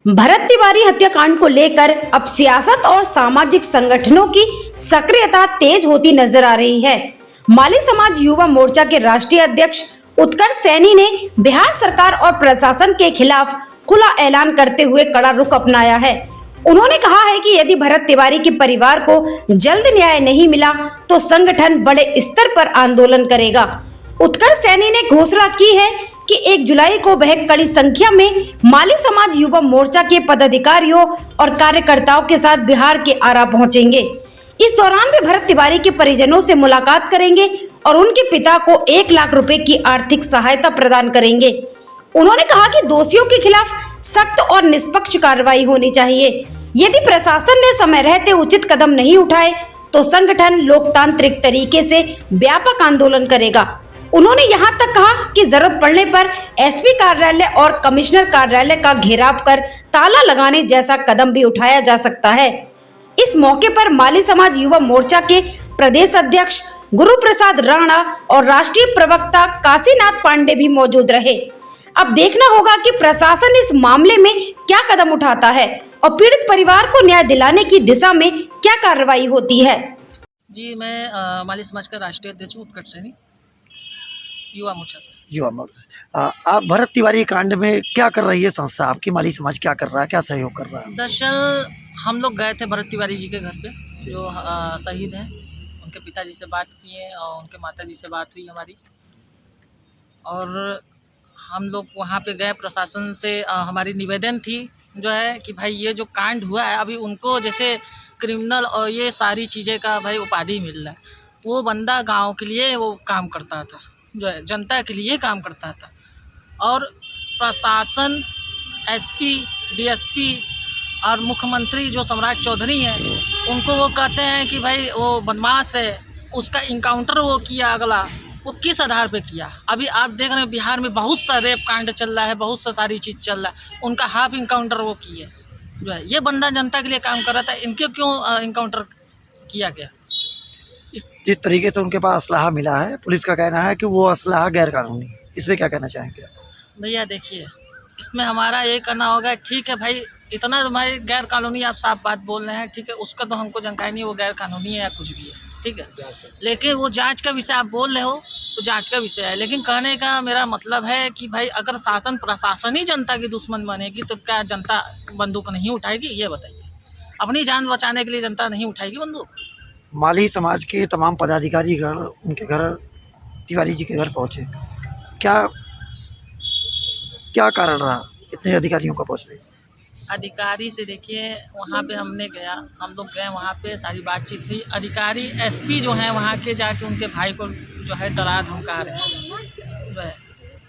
भरत तिवारी हत्याकांड को लेकर अब सियासत और सामाजिक संगठनों की सक्रियता तेज होती नजर आ रही है। माली समाज युवा मोर्चा के राष्ट्रीय अध्यक्ष उत्कर्ष सैनी ने बिहार सरकार और प्रशासन के खिलाफ खुला ऐलान करते हुए कड़ा रुख अपनाया है। उन्होंने कहा है कि यदि भरत तिवारी के परिवार को जल्द न्याय नहीं मिला तो संगठन बड़े स्तर पर आंदोलन करेगा। उत्कर्ष सैनी ने घोषणा की है कि 1 जुलाई को वह कड़ी संख्या में माली समाज युवा मोर्चा के पदाधिकारियों और कार्यकर्ताओं के साथ बिहार के आरा पहुंचेंगे। इस दौरान वे भरत तिवारी के परिजनों से मुलाकात करेंगे और उनके पिता को 1 लाख रुपए की आर्थिक सहायता प्रदान करेंगे। उन्होंने कहा कि दोषियों के खिलाफ सख्त और निष्पक्ष कार्रवाई होनी चाहिए। यदि प्रशासन ने समय रहते उचित कदम नहीं उठाए तो संगठन लोकतांत्रिक तरीके से व्यापक आंदोलन करेगा। उन्होंने यहां तक कहा कि जरूरत पड़ने पर एसपी कार्यालय और कमिश्नर कार्यालय का घेराव कर ताला लगाने जैसा कदम भी उठाया जा सकता है। इस मौके पर माली समाज युवा मोर्चा के प्रदेश अध्यक्ष गुरु प्रसाद राणा और राष्ट्रीय प्रवक्ता काशीनाथ पांडे भी मौजूद रहे। अब देखना होगा कि प्रशासन इस मामले में क्या कदम उठाता है और पीड़ित परिवार को न्याय दिलाने की दिशा में क्या कार्रवाई होती है। जी, मैं माली समाज का राष्ट्रीय अध्यक्ष उत्कर्ष सैनी, युवा मोर्चा से। युवा मोर्चा। आप भरत तिवारी कांड में क्या कर रही है संस्था आपकी? माली समाज क्या कर रहा है, क्या सहयोग कर रहा है? दरअसल हम लोग गए थे भरत तिवारी जी के घर पे, जो शहीद हैं। उनके पिताजी से बात किए और उनके माताजी से बात हुई हमारी, और हम लोग वहाँ पे गए। प्रशासन से हमारी निवेदन थी जो है कि भाई ये जो कांड हुआ है, अभी उनको जैसे क्रिमिनल और ये सारी चीज़ें का भाई उपाधि मिल रहा है। वो बंदा गांव के लिए वो काम करता था, जो है जनता के लिए काम करता था, और प्रशासन, एसपी, डीएसपी और मुख्यमंत्री जो सम्राट चौधरी हैं, उनको वो कहते हैं कि भाई वो बदमाश है, उसका इनकाउंटर वो किया। अगला वो किस आधार पे किया? अभी आप देख रहे हैं बिहार में बहुत सा रेप कांड चल रहा है, बहुत सा सारी चीज़ चल रहा है। उनका हाफ इनकाउंटर वो किए, जो है ये बंदा जनता के लिए काम कर रहा था, इनके क्यों इनकाउंटर किया गया? जिस तरीके से उनके पास असलाहा मिला है, पुलिस का कहना है कि वो असलाहा गैर कानूनी है। इस पे क्या कहना चाहेंगे? भैया देखिए, इसमें हमारा ये कहना होगा, ठीक है भाई, इतना तो भाई गैर कानूनी आप साफ बात बोल रहे हैं, ठीक है, उसका तो हमको जानकारी नहीं वो गैर कानूनी है या कुछ भी है, ठीक है, लेकिन वो जांच का विषय आप बोल रहे हो तो जांच का विषय है। लेकिन कहने का मेरा मतलब है कि भाई अगर शासन प्रशासन ही जनता की दुश्मन बनेगी तो क्या जनता बंदूक नहीं उठाएगी? ये बताइए, अपनी जान बचाने के लिए जनता नहीं उठाएगी बंदूक? माली समाज के तमाम पदाधिकारी उनके घर तिवारी जी के घर पहुँचे, क्या क्या कारण रहा इतने अधिकारियों का पहुँचने? अधिकारी से देखिए, वहाँ पे हम लोग गए वहाँ पे, सारी बातचीत हुई। अधिकारी एसपी जो हैं वहाँ के, जाके उनके भाई को जो है डरा धमका रहे हैं, जो है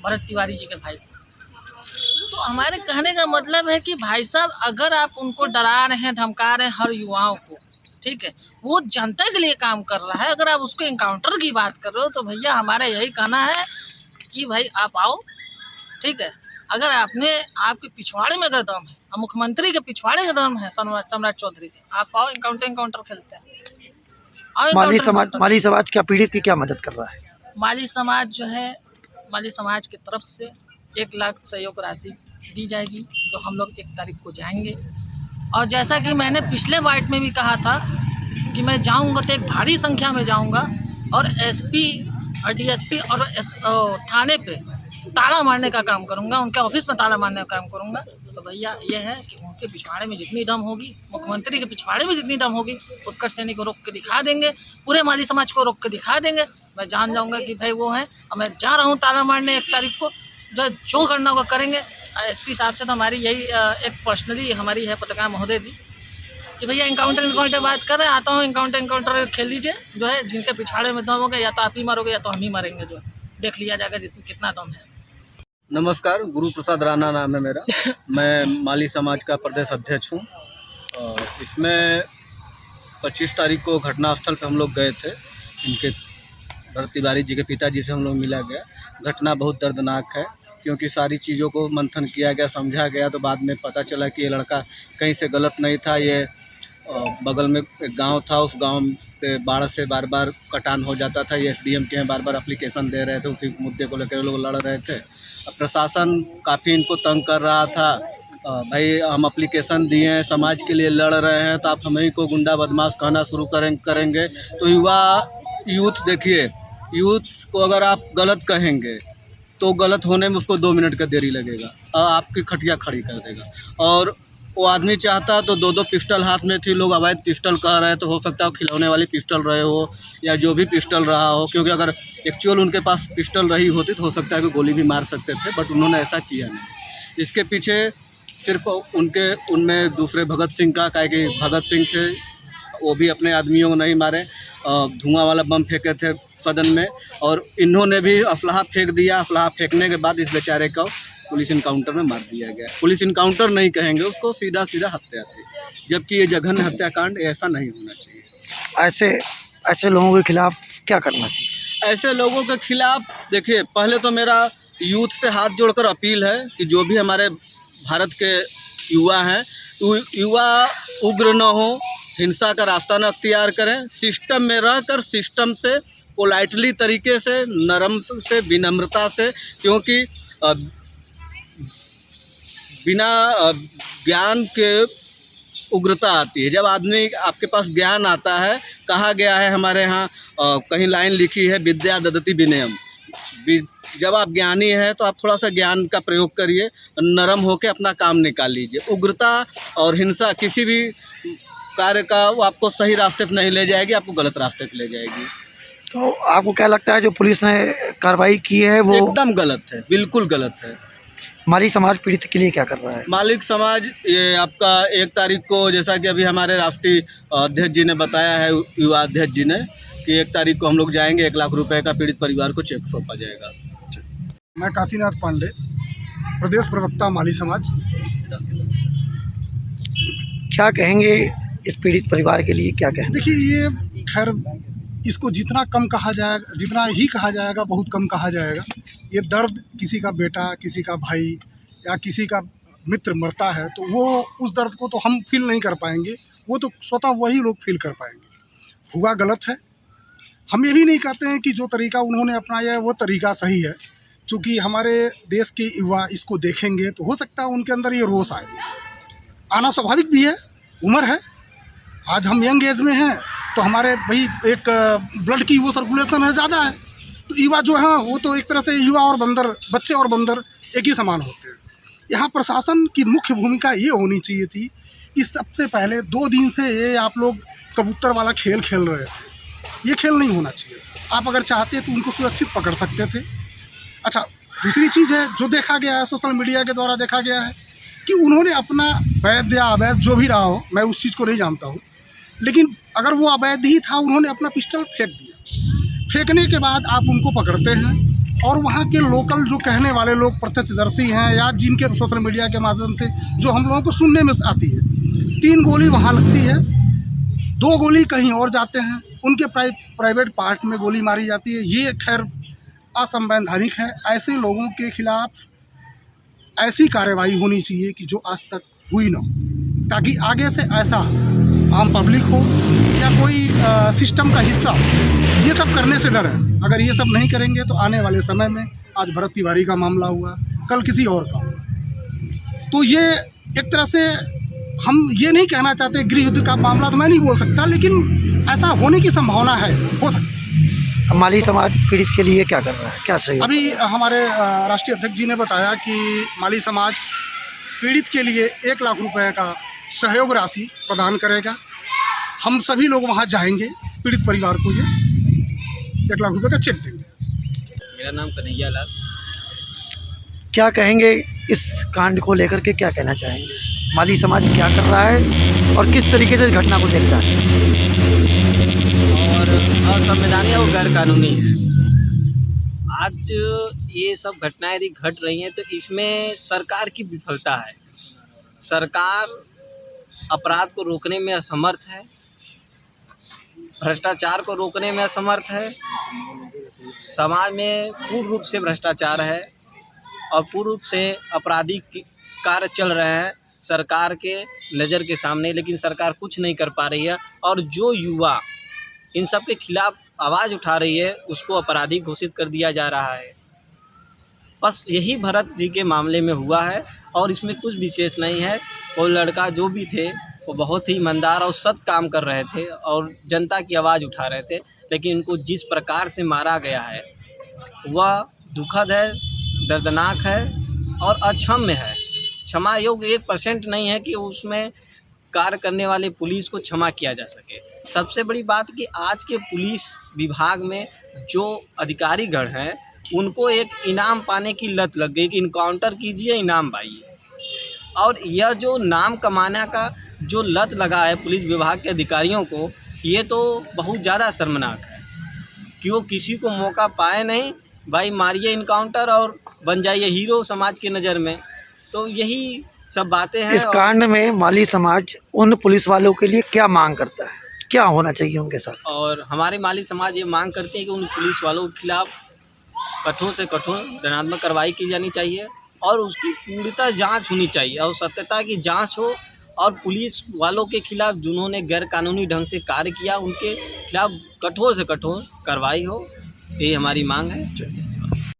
भरत तिवारी जी के भाई को। तो हमारे कहने का मतलब है कि भाई साहब, अगर आप उनको डरा रहे हैं, धमका रहे हैं हर युवाओं को, ठीक है, वो जनता के लिए काम कर रहा है, अगर आप उसको इनकाउंटर की बात कर रहे हो तो भैया हमारा यही कहना है कि भाई आप आओ, ठीक है। अगर आपके पिछवाड़े में अगर दम है, मुख्यमंत्री के पिछवाड़े का दम है सम्राट चौधरी के, आप आओ, इनकाउंटर खेलते हैं। माली समाज क्या पीड़ित की क्या मदद कर रहा है? माली समाज जो है, माली समाज की तरफ से 1 लाख सहयोग राशि दी जाएगी, जो हम लोग 1 तारीख को जाएंगे। और जैसा कि मैंने पिछले बाइट में भी कहा था कि मैं जाऊंगा तो एक भारी संख्या में जाऊंगा, और एसपी और डीएसपी और थाने पे ताला मारने का काम करूंगा, उनके ऑफिस में ताला मारने का काम करूंगा। तो भैया ये है कि उनके पिछवाड़े में जितनी दम होगी, मुख्यमंत्री के पिछवाड़े में जितनी दम होगी, उत्कर्ष सैनी को रोक के दिखा देंगे, पूरे माली समाज को रोक के दिखा देंगे। मैं जान जाऊंगा कि भाई वो हैं, और मैं जा रहा हूँ ताला मारने 1 तारीख को। जो करना होगा करेंगे। एसपी साहब से तो हमारी यही एक पर्सनली हमारी है पत्रकार महोदय जी कि भैया इनकाउंटर बात कर रहे हैं, आता हूँ, इनकाउंटर खेल लीजिए, जो है जिनके पिछवाड़े में दम होगा, या तो आप ही मारोगे या तो हम ही मारेंगे, जो है देख लिया जाएगा कितना दम है। नमस्कार, गुरु प्रसाद राणा नाम है मेरा। मैं माली समाज का प्रदेश अध्यक्ष हूँ। इसमें 25 तारीख को घटनास्थल पर हम लोग गए थे। इनके भरत तिवारी जी के पिताजी से हम लोग मिला गया। घटना बहुत दर्दनाक है, क्योंकि सारी चीज़ों को मंथन किया गया, समझा गया, तो बाद में पता चला कि ये लड़का कहीं से गलत नहीं था। ये बगल में एक गांव था, उस गांव पे बाढ़ से बार बार कटान हो जाता था। ये एसडीएम के हैं, बार बार एप्लीकेशन दे रहे थे, उसी मुद्दे को लेकर लोग लड़ रहे थे। प्रशासन काफ़ी इनको तंग कर रहा था, भाई हम एप्लीकेशन दिए हैं, समाज के लिए लड़ रहे हैं, तो आप हमें ही को गुंडा बदमाश कहना शुरू करेंगे तो यूथ देखिए, यूथ को अगर आप गलत कहेंगे तो गलत होने में उसको 2 मिनट का देरी लगेगा और आपकी खटिया खड़ी कर देगा। और वो आदमी चाहता तो 2-2 पिस्टल हाथ में थी, लोग अवैध पिस्टल कह रहे हैं, तो हो सकता है खिलौने वाली पिस्टल रहे हो या जो भी पिस्टल रहा हो, क्योंकि अगर एक्चुअल उनके पास पिस्टल रही होती तो हो सकता है कि गोली भी मार सकते थे, बट उन्होंने ऐसा किया नहीं। इसके पीछे सिर्फ उनमें दूसरे भगत सिंह का, क्या कि भगत सिंह थे, वो भी अपने आदमियों को नहीं मारे, धुआं वाला बम फेंके थे सदन में, और इन्होंने भी अफलाह फेंक दिया। अफलाह फेंकने के बाद इस बेचारे को पुलिस इनकाउंटर में मार दिया गया। पुलिस इनकाउंटर नहीं कहेंगे उसको, सीधा सीधा हत्या थी, जबकि ये जघन्य हत्याकांड ऐसा नहीं होना चाहिए। ऐसे लोगों के खिलाफ क्या करना चाहिए? ऐसे लोगों के खिलाफ देखिए, पहले तो मेरा यूथ से हाथ जोड़कर अपील है कि जो भी हमारे भारत के युवा हैं, युवा उग्र न हो, हिंसा का रास्ता न अख्तियार करें, सिस्टम में रहकर सिस्टम से पोलाइटली तरीके से, नरम से, विनम्रता से, क्योंकि बिना ज्ञान के उग्रता आती है। जब आदमी आपके पास ज्ञान आता है, कहा गया है हमारे यहाँ कहीं लाइन लिखी है, विद्या ददति विनयम। जब आप ज्ञानी हैं तो आप थोड़ा सा ज्ञान का प्रयोग करिए, नरम होकर अपना काम निकाल लीजिए। उग्रता और हिंसा किसी भी कार्य का वो आपको सही रास्ते पर नहीं ले जाएगी, आपको गलत रास्ते पर ले जाएगी। तो आपको क्या लगता है जो पुलिस ने कार्रवाई की है वो एकदम गलत है, बिल्कुल गलत है। माली समाज पीड़ित के लिए क्या कर रहा है? मालिक समाज ये आपका 1 तारीख को, जैसा कि अभी हमारे राष्ट्रीय अध्यक्ष जी ने बताया है, युवा अध्यक्ष जी ने, कि 1 तारीख को हम लोग जाएंगे, 1 लाख रुपए का पीड़ित परिवार को चेक सौंपा जाएगा। मैं काशीनाथ पांडे, प्रदेश प्रवक्ता माली समाज। क्या कहेंगे इस पीड़ित परिवार के लिए, क्या कहेंगे? देखिए, ये खैर इसको जितना कम कहा जाएगा, जितना ही कहा जाएगा बहुत कम कहा जाएगा। ये दर्द किसी का बेटा, किसी का भाई या किसी का मित्र मरता है तो वो उस दर्द को तो हम फील नहीं कर पाएंगे, वो तो स्वतः वही लोग फील कर पाएंगे। हुआ गलत है। हम ये भी नहीं कहते हैं कि जो तरीका उन्होंने अपनाया है वो तरीका सही है, क्योंकि हमारे देश के युवा इसको देखेंगे तो हो सकता है उनके अंदर ये रोष आए। आना स्वाभाविक भी है, उम्र है, आज हम यंग एज में हैं तो हमारे भाई एक ब्लड की वो सर्कुलेशन है ज़्यादा है, तो युवा जो है वो तो एक तरह से युवा और बंदर, बच्चे और बंदर एक ही समान होते हैं। यहाँ प्रशासन की मुख्य भूमिका ये होनी चाहिए थी कि सबसे पहले 2 दिन से ये आप लोग कबूतर वाला खेल खेल रहे थे, ये खेल नहीं होना चाहिए। आप अगर चाहते तो उनको सुरक्षित पकड़ सकते थे। अच्छा, दूसरी चीज़ है जो देखा गया है, सोशल मीडिया के द्वारा देखा गया है कि उन्होंने अपना वैध या अवैध जो भी रहा हो, मैं उस चीज़ को नहीं जानता हूँ, लेकिन अगर वो अवैध ही था, उन्होंने अपना पिस्टल फेंक दिया। फेंकने के बाद आप उनको पकड़ते हैं और वहाँ के लोकल जो कहने वाले लोग प्रत्यक्षदर्शी हैं या जिनके सोशल मीडिया के माध्यम से जो हम लोगों को सुनने में आती है, 3 गोली वहाँ लगती है, 2 गोली कहीं और जाते हैं, उनके प्राइवेट पार्ट में गोली मारी जाती है। ये खैर असंवैधानिक है। ऐसे लोगों के खिलाफ ऐसी कार्रवाई होनी चाहिए कि जो आज तक हुई ना, ताकि आगे से ऐसा आम पब्लिक हो या कोई सिस्टम का हिस्सा ये सब करने से डरे। अगर ये सब नहीं करेंगे तो आने वाले समय में, आज भरत तिवारी का मामला हुआ, कल किसी और का हुआ, तो ये एक तरह से हम ये नहीं कहना चाहते गृह युद्ध का मामला तो मैं नहीं बोल सकता, लेकिन ऐसा होने की संभावना है, हो सकता है। माली समाज पीड़ित के लिए क्या कर रहा है, क्या सहयोग? अभी हमारे राष्ट्रीय अध्यक्ष जी ने बताया कि माली समाज पीड़ित के लिए 1 लाख रुपए का सहयोग राशि प्रदान करेगा। हम सभी लोग वहां जाएंगे, पीड़ित परिवार को ये 1 लाख रुपए का चेक देंगे। मेरा नाम कन्हैया लाल। क्या कहेंगे इस कांड को लेकर के, क्या कहना चाहेंगे? माली समाज क्या कर रहा है और किस तरीके से इस घटना को देख रहा है? और असंवैधानिक और गैर कानूनी है। आज ये सब घटनाएं यदि घट रही हैं तो इसमें सरकार की विफलता है। सरकार अपराध को रोकने में असमर्थ है, भ्रष्टाचार को रोकने में असमर्थ है। समाज में पूर्ण रूप से भ्रष्टाचार है और पूर्ण रूप से आपराधिक कार्य चल रहे हैं सरकार के नज़र के सामने, लेकिन सरकार कुछ नहीं कर पा रही है। और जो युवा इन सब के खिलाफ आवाज़ उठा रही है उसको अपराधी घोषित कर दिया जा रहा है। बस यही भरत जी के मामले में हुआ है और इसमें कुछ विशेष नहीं है। वो लड़का जो भी थे वो बहुत ही ईमानदार और सच काम कर रहे थे और जनता की आवाज़ उठा रहे थे, लेकिन इनको जिस प्रकार से मारा गया है वह दुखद है, दर्दनाक है और अक्षम्य है। क्षमा योग्य 1% नहीं है कि उसमें कार्य करने वाले पुलिस को क्षमा किया जा सके। सबसे बड़ी बात कि आज के पुलिस विभाग में जो अधिकारीगण हैं उनको एक इनाम पाने की लत लग गई कि इनकाउंटर कीजिए, इनाम पाइए। और यह जो नाम कमाने का जो लत लगा है पुलिस विभाग के अधिकारियों को, ये तो बहुत ज़्यादा शर्मनाक है कि वो किसी को मौका पाए नहीं, भाई मारिए इनकाउंटर और बन जाइए हीरो समाज के नज़र में। तो यही सब बातें हैं। इस कांड में माली समाज उन पुलिस वालों के लिए क्या मांग करता है, क्या होना चाहिए उनके साथ? और हमारे माली समाज ये मांग करते हैं कि उन पुलिस वालों के खिलाफ कठोर से कठोर दंडात्मक कार्रवाई की जानी चाहिए और उसकी पूर्णतः जांच होनी चाहिए और सत्यता की जांच हो, और पुलिस वालों के खिलाफ जिन्होंने गैर कानूनी ढंग से कार्य किया उनके खिलाफ कठोर से कठोर कार्रवाई हो, ये हमारी मांग है।